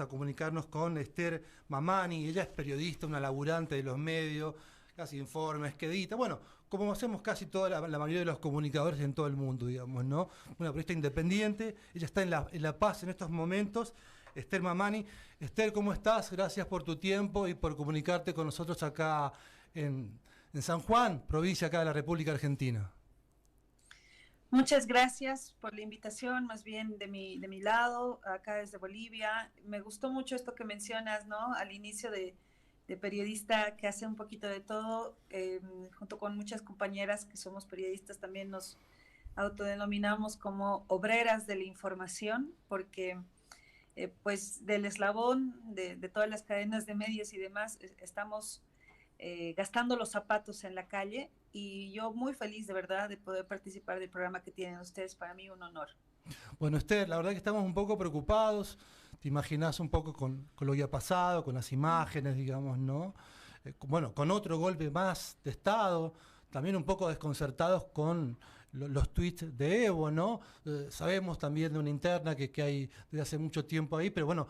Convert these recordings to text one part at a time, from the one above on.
a comunicarnos con Esther Mamani. Ella es periodista, una laburante de los medios, casi informes, que edita, bueno, como hacemos casi toda la mayoría de los comunicadores en todo el mundo, digamos, ¿no? Una periodista independiente, ella está en La Paz en estos momentos. Esther Mamani. Esther, ¿cómo estás? Gracias por tu tiempo y por comunicarte con nosotros acá en San Juan, provincia acá de la República Argentina. Muchas gracias por la invitación, más bien de mi lado, acá desde Bolivia. Me gustó mucho esto que mencionas, ¿no? Al inicio de periodista que hace un poquito de todo, junto con muchas compañeras que somos periodistas, también nos autodenominamos como obreras de la información, porque pues del eslabón de todas las cadenas de medios y demás, estamos gastando los zapatos en la calle y yo muy feliz de verdad de poder participar del programa que tienen ustedes, para mí un honor. Bueno, Esther, la verdad que estamos un poco preocupados, te imaginás un poco con lo que ha pasado, con las imágenes, digamos, ¿no? Bueno, con otro golpe más de Estado, también un poco desconcertados con los tweets de Evo, ¿no? Sabemos también de una interna que hay desde hace mucho tiempo ahí, pero bueno,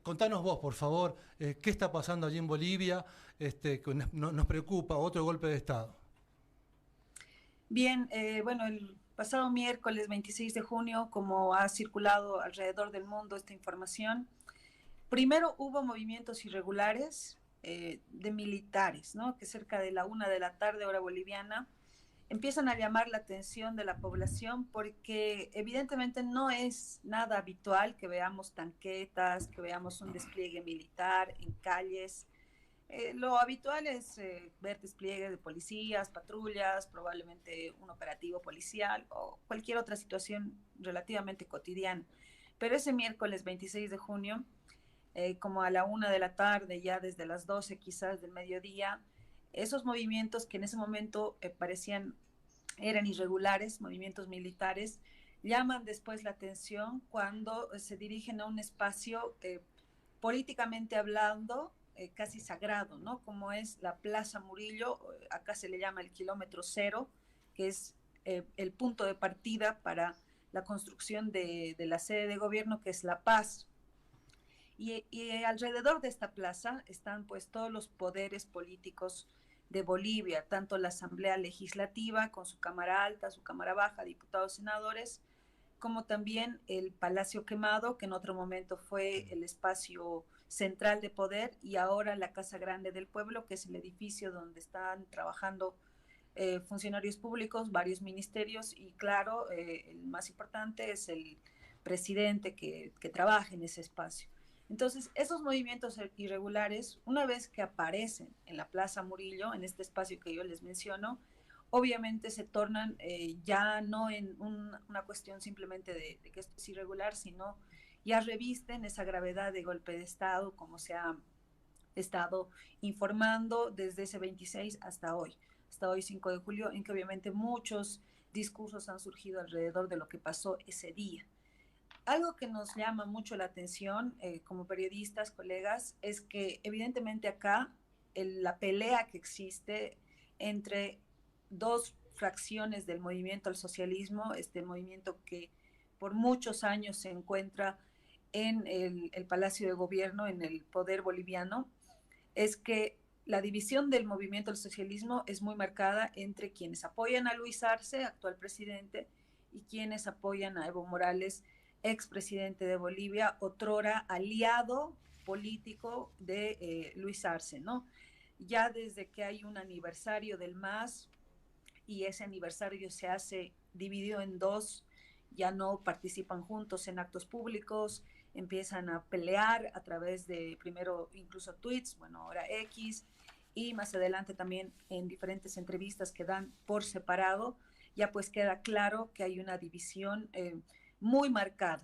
contanos vos, por favor, qué está pasando allí en Bolivia, que nos preocupa, otro golpe de Estado. Bien, bueno, el pasado miércoles 26 de junio, como ha circulado alrededor del mundo esta información, primero hubo movimientos irregulares de militares, ¿no? Que cerca de la 1 de la tarde, hora boliviana, empiezan a llamar la atención de la población porque evidentemente no es nada habitual que veamos tanquetas, que veamos un despliegue militar en calles. Lo habitual es ver despliegue de policías, patrullas, probablemente un operativo policial o cualquier otra situación relativamente cotidiana. Pero ese miércoles 26 de junio, como a la 1 de la tarde, ya desde las 12 quizás del mediodía, esos movimientos que en ese momento eran irregulares, movimientos militares, llaman después la atención cuando se dirigen a un espacio políticamente hablando casi sagrado, ¿no? Como es la Plaza Murillo, acá se le llama el kilómetro cero, que es el punto de partida para la construcción de la sede de gobierno, que es La Paz. Y alrededor de esta plaza están pues todos los poderes políticos de Bolivia, tanto la Asamblea Legislativa con su Cámara Alta, su Cámara Baja, diputados, senadores, como también el Palacio Quemado, que en otro momento fue el espacio central de poder, y ahora la Casa Grande del Pueblo, que es el edificio donde están trabajando funcionarios públicos, varios ministerios, y claro, el más importante es el presidente que trabaja en ese espacio. Entonces, esos movimientos irregulares, una vez que aparecen en la Plaza Murillo, en este espacio que yo les menciono, obviamente se tornan ya no en una cuestión simplemente de que esto es irregular, sino ya revisten esa gravedad de golpe de Estado, como se ha estado informando desde ese 26 hasta hoy 5 de julio, en que obviamente muchos discursos han surgido alrededor de lo que pasó ese día. Algo que nos llama mucho la atención como periodistas, colegas, es que evidentemente acá la pelea que existe entre dos fracciones del movimiento al socialismo, este movimiento que por muchos años se encuentra en el Palacio de Gobierno, en el poder boliviano, es que la división del movimiento al socialismo es muy marcada entre quienes apoyan a Luis Arce, actual presidente, y quienes apoyan a Evo Morales, expresidente de Bolivia, otrora aliado político de Luis Arce, ¿no? Ya desde que hay un aniversario del MAS y ese aniversario se hace dividido en dos, ya no participan juntos en actos públicos, empiezan a pelear a través de primero incluso tweets, bueno, ahora X, y más adelante también en diferentes entrevistas que dan por separado, ya pues queda claro que hay una división muy marcada.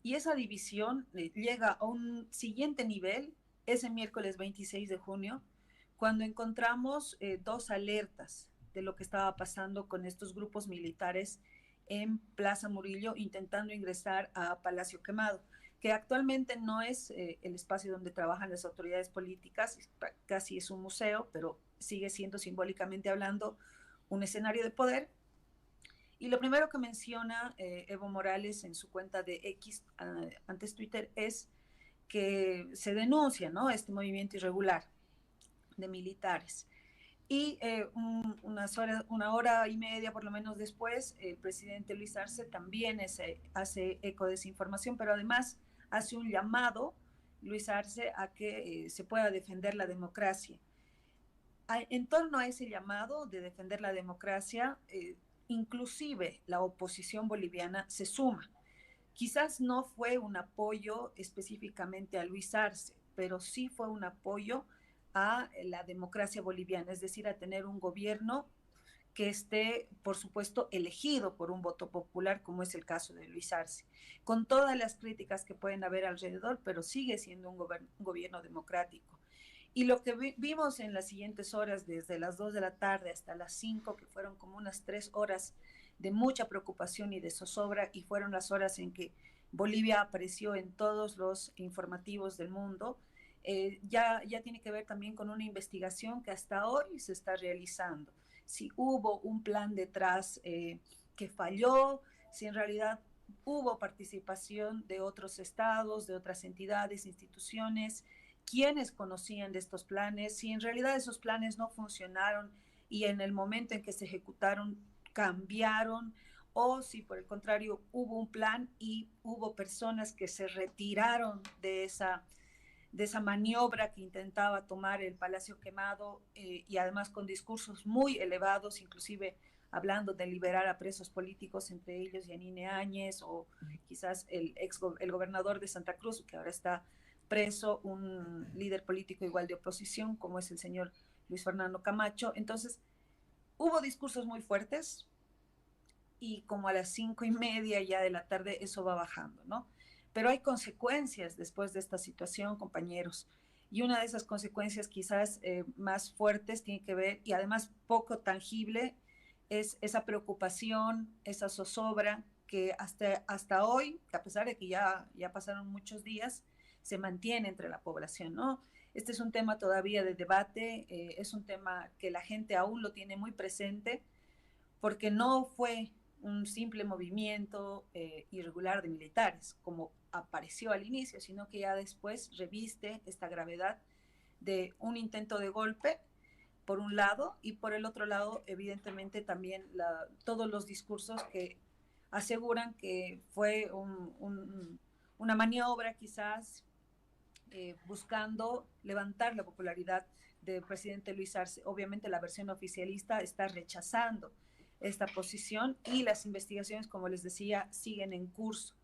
Y esa división llega a un siguiente nivel ese miércoles 26 de junio, cuando encontramos dos alertas de lo que estaba pasando con estos grupos militares en Plaza Murillo intentando ingresar a Palacio Quemado, que actualmente no es el espacio donde trabajan las autoridades políticas, casi es un museo, pero sigue siendo simbólicamente hablando un escenario de poder. Y lo primero que menciona Evo Morales en su cuenta de X, antes Twitter, es que se denuncia, ¿no?, este movimiento irregular de militares. Y una hora y media por lo menos después, el presidente Luis Arce también hace eco de esa información, pero además hace un llamado, Luis Arce, a que se pueda defender la democracia. En torno a ese llamado de defender la democracia, inclusive la oposición boliviana se suma. Quizás no fue un apoyo específicamente a Luis Arce, pero sí fue un apoyo a la democracia boliviana, es decir, a tener un gobierno que esté, por supuesto, elegido por un voto popular, como es el caso de Luis Arce, con todas las críticas que pueden haber alrededor, pero sigue siendo un gobierno democrático. Y lo que vimos en las siguientes horas, desde las 2 de la tarde hasta las 5, que fueron como unas 3 horas de mucha preocupación y de zozobra, y fueron las horas en que Bolivia apareció en todos los informativos del mundo, ya tiene que ver también con una investigación que hasta hoy se está realizando. Si hubo un plan detrás que falló, si en realidad hubo participación de otros estados, de otras entidades, instituciones, quienes conocían de estos planes, si en realidad esos planes no funcionaron y en el momento en que se ejecutaron cambiaron, o si por el contrario hubo un plan y hubo personas que se retiraron de esa maniobra que intentaba tomar el Palacio Quemado, y además con discursos muy elevados, inclusive hablando de liberar a presos políticos, entre ellos Yanine Áñez o quizás el gobernador de Santa Cruz, que ahora está preso, un líder político igual de oposición, como es el señor Luis Fernando Camacho. Entonces, hubo discursos muy fuertes y como a las 5:30 ya de la tarde eso va bajando, ¿no? Pero hay consecuencias después de esta situación, compañeros. Y una de esas consecuencias quizás más fuertes tiene que ver, y además poco tangible, es esa preocupación, esa zozobra que hasta hoy, a pesar de que ya pasaron muchos días, se mantiene entre la población, ¿no? Este es un tema todavía de debate, es un tema que la gente aún lo tiene muy presente, porque no fue un simple movimiento irregular de militares, como apareció al inicio, sino que ya después reviste esta gravedad de un intento de golpe, por un lado, y por el otro lado, evidentemente también todos los discursos que aseguran que fue una maniobra quizás buscando levantar la popularidad del presidente Luis Arce. Obviamente la versión oficialista está rechazando esta posición y las investigaciones, como les decía, siguen en curso.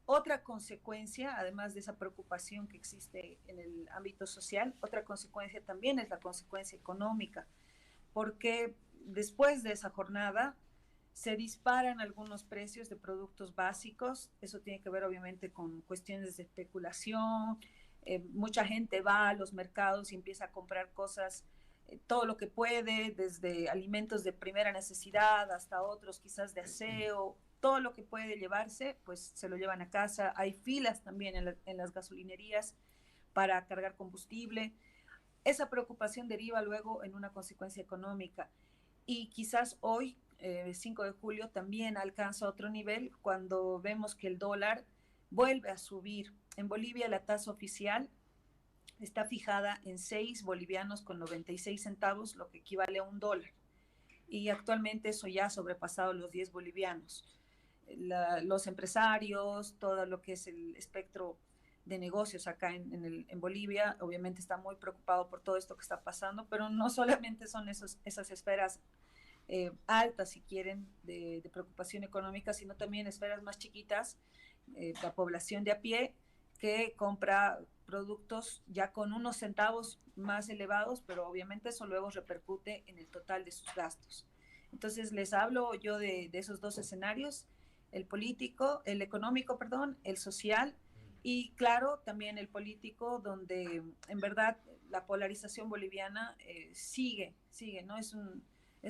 Otra consecuencia, además de esa preocupación que existe en el ámbito social, otra consecuencia también es la consecuencia económica, porque después de esa jornada se disparan algunos precios de productos básicos. Eso tiene que ver obviamente con cuestiones de especulación. Mucha gente va a los mercados y empieza a comprar cosas, todo lo que puede, desde alimentos de primera necesidad hasta otros quizás de aseo, todo lo que puede llevarse, pues se lo llevan a casa. Hay filas también en las gasolinerías para cargar combustible. Esa preocupación deriva luego en una consecuencia económica. Y quizás hoy, 5 de julio, también alcanza otro nivel cuando vemos que el dólar vuelve a subir. En Bolivia la tasa oficial está fijada en 6 bolivianos con 96 centavos, lo que equivale a $1. Y actualmente eso ya ha sobrepasado los 10 bolivianos. Los empresarios, todo lo que es el espectro de negocios acá en Bolivia, obviamente está muy preocupado por todo esto que está pasando, pero no solamente son esas esferas altas, si quieren, de preocupación económica, sino también esferas más chiquitas, la población de a pie, que compra productos ya con unos centavos más elevados, pero obviamente eso luego repercute en el total de sus gastos. Entonces les hablo yo de esos dos escenarios, el político, el económico, perdón, el social, y claro, también el político, donde en verdad la polarización boliviana sigue, ¿no? Es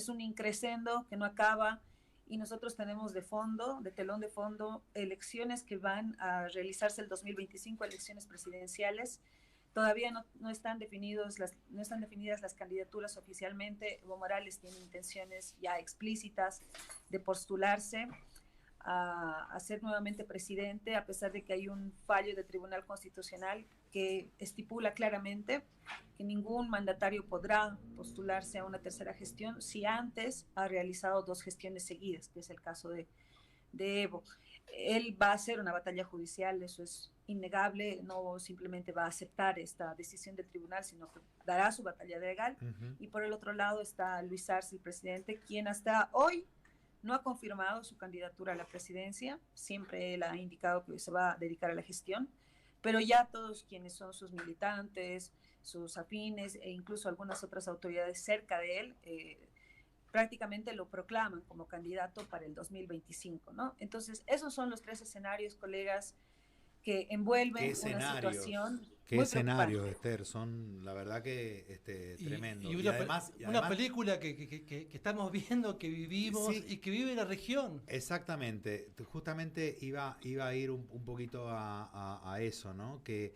un increscendo que no acaba, y nosotros tenemos de fondo, de telón de fondo, elecciones que van a realizarse el 2025, elecciones presidenciales. Todavía no están definidas las candidaturas oficialmente. Evo Morales tiene intenciones ya explícitas de postularse. a ser nuevamente presidente, a pesar de que hay un fallo del Tribunal Constitucional que estipula claramente que ningún mandatario podrá postularse a una tercera gestión si antes ha realizado 2 gestiones seguidas, que es el caso de Evo. Él va a hacer una batalla judicial, eso es innegable, no simplemente va a aceptar esta decisión del tribunal, sino que dará su batalla legal. Y por el otro lado está Luis Arce, el presidente, quien hasta hoy no ha confirmado su candidatura a la presidencia, siempre él ha indicado que se va a dedicar a la gestión, pero ya todos quienes son sus militantes, sus afines e incluso algunas otras autoridades cerca de él, prácticamente lo proclaman como candidato para el 2025, ¿no? Entonces, esos son los 3 escenarios, colegas, que envuelven una situación qué muy escenarios, preocupante. Esther, son la verdad que tremendo. Y además, una película que estamos viendo, que vivimos, sí, y que vive la región. Exactamente, justamente iba a ir un poquito a eso, ¿no? Que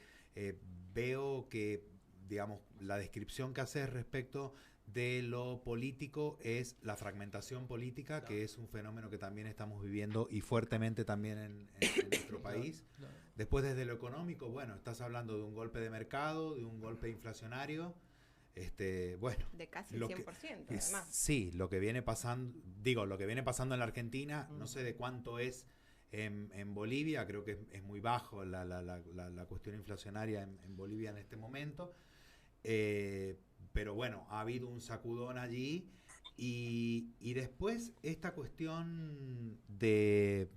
veo que, digamos, la descripción que haces respecto de lo político es la fragmentación política, claro, que es un fenómeno que también estamos viviendo y fuertemente también en nuestro país. Claro. Después, desde lo económico, bueno, estás hablando de un golpe de mercado, de un golpe inflacionario, bueno, de casi el 100%, además. Sí, lo que viene pasando en la Argentina, no sé de cuánto es en Bolivia, creo que es muy bajo la cuestión inflacionaria en Bolivia en este momento. Pero bueno, ha habido un sacudón allí y después esta cuestión de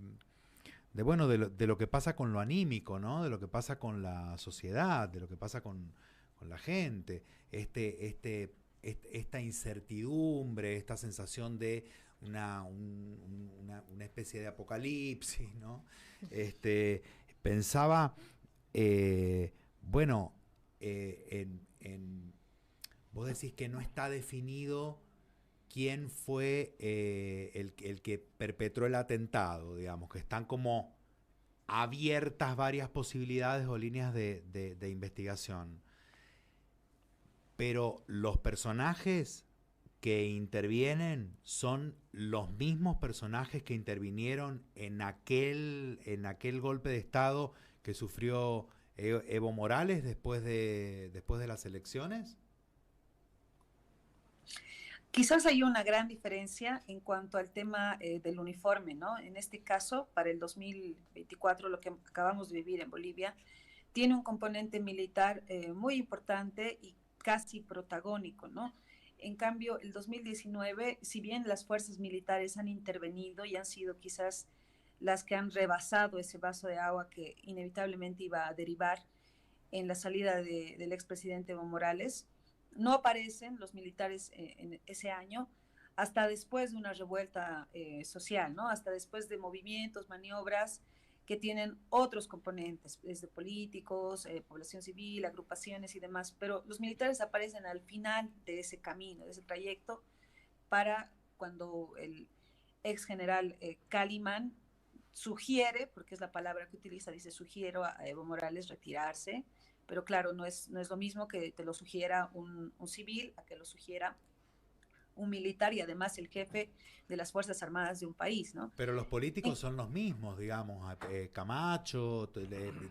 lo que pasa con lo anímico, ¿no? De lo que pasa con la sociedad, de lo que pasa con la gente, esta incertidumbre, esta sensación de una especie de apocalipsis, ¿no? Pensaba, vos decís que no está definido quién fue el que perpetró el atentado, digamos, que están como abiertas varias posibilidades o líneas de investigación. Pero los personajes que intervienen son los mismos personajes que intervinieron en aquel golpe de Estado que sufrió Evo Morales después de las elecciones. Quizás hay una gran diferencia en cuanto al tema del uniforme, ¿no? En este caso, para el 2024, lo que acabamos de vivir en Bolivia, tiene un componente militar muy importante y casi protagónico, ¿no? En cambio, el 2019, si bien las fuerzas militares han intervenido y han sido quizás las que han rebasado ese vaso de agua que inevitablemente iba a derivar en la salida del expresidente Evo Morales, no aparecen los militares en ese año hasta después de una revuelta social, ¿no? Hasta después de movimientos, maniobras que tienen otros componentes, desde políticos, población civil, agrupaciones y demás, pero los militares aparecen al final de ese camino, de ese trayecto, para cuando el ex general Calimán sugiere, porque es la palabra que utiliza, dice sugiero a Evo Morales retirarse, pero claro, no es lo mismo que te lo sugiera un civil, a que lo sugiera un militar y además el jefe de las Fuerzas Armadas de un país, ¿no? Pero los políticos son los mismos, digamos, Camacho,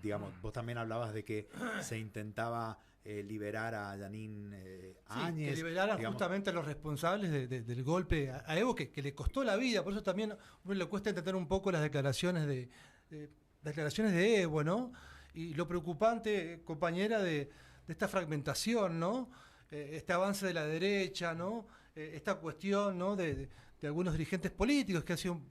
digamos, vos también hablabas de que se intentaba liberar a Yanine Áñez. Que liberaran, digamos, justamente a los responsables del golpe a Evo, que le costó la vida, por eso también a uno le cuesta entender un poco las declaraciones de Evo, ¿no? Y lo preocupante, compañera, de esta fragmentación, ¿no? Este avance de la derecha, ¿no? Esta cuestión, ¿no? de algunos dirigentes políticos que han sido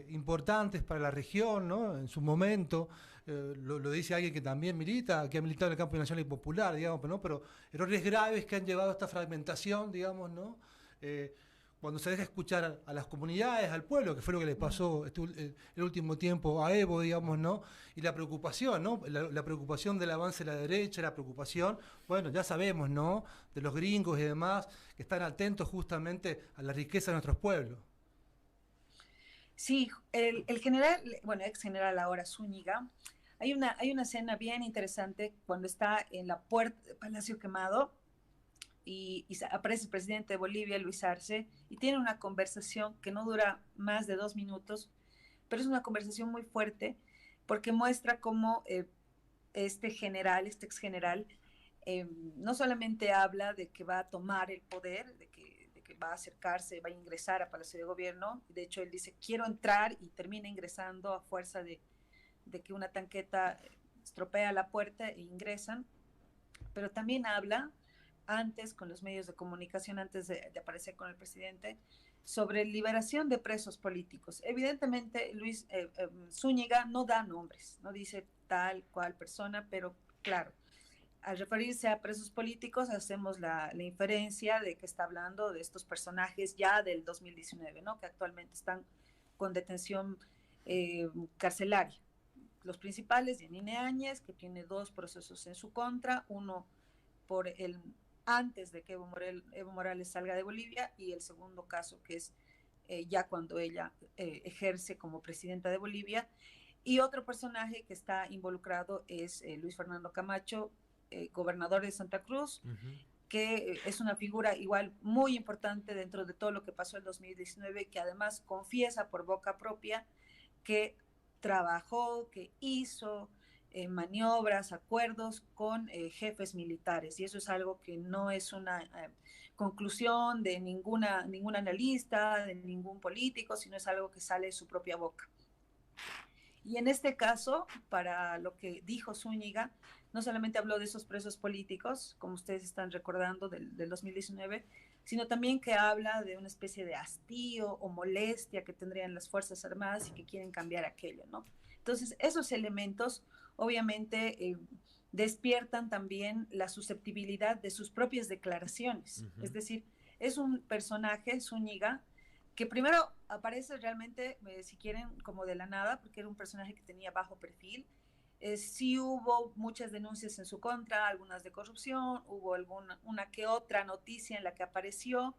importantes para la región, ¿no? En su momento, lo dice alguien que también milita, que ha militado en el campo nacional y popular, digamos, ¿no? Pero errores graves que han llevado a esta fragmentación, digamos, ¿no? Cuando se deja escuchar a las comunidades, al pueblo, que fue lo que le pasó el último tiempo a Evo, digamos, ¿no? Y la preocupación, ¿no? La preocupación del avance de la derecha, la preocupación, bueno, ya sabemos, ¿no? De los gringos y demás, que están atentos justamente a la riqueza de nuestros pueblos. Sí, el general, bueno, ex general ahora Zúñiga, hay una escena bien interesante cuando está en la puerta del Palacio Quemado, y aparece el presidente de Bolivia, Luis Arce, y tiene una conversación que no dura más de 2 minutos, pero es una conversación muy fuerte porque muestra cómo este ex general, no solamente habla de que va a tomar el poder, de que va a acercarse, va a ingresar a Palacio de Gobierno. De hecho, él dice, quiero entrar, y termina ingresando a fuerza de que una tanqueta estropea la puerta e ingresan. Pero también habla antes con los medios de comunicación, antes de aparecer con el presidente, sobre liberación de presos políticos. Evidentemente, Luis Zúñiga no da nombres, no dice tal cual persona, pero claro, al referirse a presos políticos hacemos la inferencia de que está hablando de estos personajes ya del 2019, ¿no? Que actualmente están con detención carcelaria. Los principales, Yanine Áñez, que tiene 2 procesos en su contra, uno por el antes de que Evo Morales salga de Bolivia, y el segundo caso que es ya cuando ella ejerce como presidenta de Bolivia. Y otro personaje que está involucrado es Luis Fernando Camacho, gobernador de Santa Cruz, que es una figura igual muy importante dentro de todo lo que pasó en 2019, que además confiesa por boca propia que trabajó, que hizo maniobras, acuerdos con jefes militares, y eso es algo que no es una conclusión de ningún analista, de ningún político, sino es algo que sale de su propia boca. Y en este caso, para lo que dijo Zúñiga, no solamente habló de esos presos políticos, como ustedes están recordando del 2019, sino también que habla de una especie de hastío o molestia que tendrían las Fuerzas Armadas y que quieren cambiar aquello, ¿no? Entonces, esos elementos obviamente despiertan también la susceptibilidad de sus propias declaraciones. Es decir, es un personaje, Zúñiga, que primero aparece realmente, si quieren, como de la nada, porque era un personaje que tenía bajo perfil. Sí hubo muchas denuncias en su contra, algunas de corrupción, hubo una que otra noticia en la que apareció,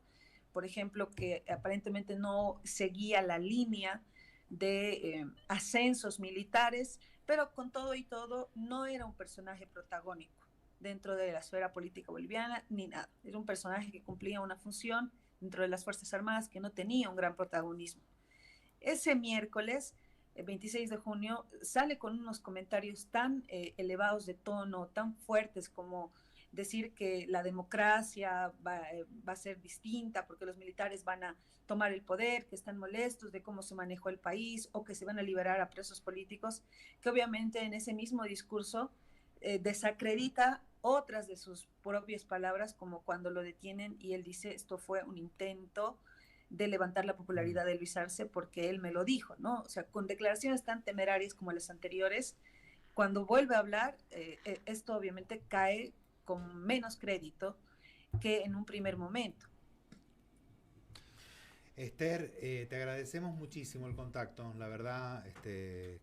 por ejemplo, que aparentemente no seguía la línea de ascensos militares, pero con todo y todo no era un personaje protagónico dentro de la esfera política boliviana ni nada. Era un personaje que cumplía una función dentro de las Fuerzas Armadas que no tenía un gran protagonismo. Ese miércoles, el 26 de junio, sale con unos comentarios tan elevados de tono, tan fuertes como decir que la democracia va a ser distinta porque los militares van a tomar el poder, que están molestos de cómo se manejó el país o que se van a liberar a presos políticos, que obviamente en ese mismo discurso desacredita otras de sus propias palabras, como cuando lo detienen y él dice, esto fue un intento de levantar la popularidad de Luis Arce porque él me lo dijo, ¿no? O sea, con declaraciones tan temerarias como las anteriores, cuando vuelve a hablar, esto obviamente cae con menos crédito que en un primer momento. Esther, te agradecemos muchísimo el contacto, la verdad,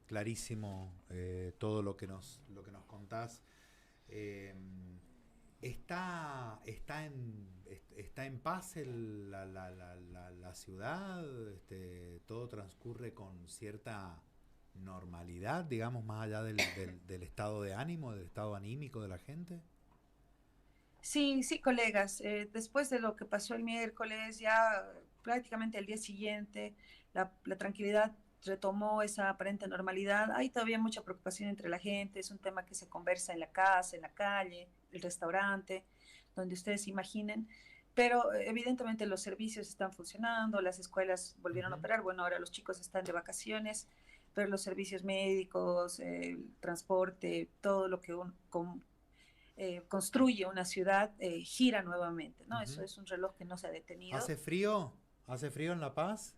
clarísimo todo lo que nos contás. ¿Está en paz la ciudad? ¿Todo transcurre con cierta normalidad, digamos, más allá del estado de ánimo, del estado anímico de la gente? Sí, colegas, después de lo que pasó el miércoles, ya prácticamente el día siguiente, la tranquilidad retomó esa aparente normalidad. Hay todavía mucha preocupación entre la gente, es un tema que se conversa en la casa, en la calle, el restaurante, donde ustedes imaginen, pero evidentemente los servicios están funcionando, las escuelas volvieron a operar, bueno, ahora los chicos están de vacaciones, pero los servicios médicos, el transporte, todo lo que construye una ciudad, gira nuevamente, ¿no? Eso es un reloj que no se ha detenido. ¿Hace frío? ¿Hace frío en La Paz?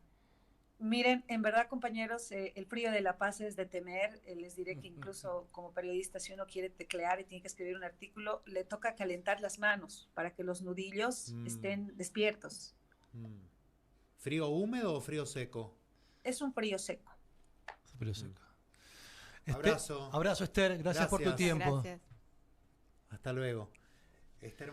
Miren, en verdad, compañeros, el frío de La Paz es de temer. Les diré que incluso como periodista, si uno quiere teclear y tiene que escribir un artículo, le toca calentar las manos para que los nudillos estén despiertos. ¿Frío húmedo o frío seco? Es un frío seco. Frío seco. Abrazo. Abrazo, Esther. Gracias por tu tiempo. Gracias. Hasta luego. Esther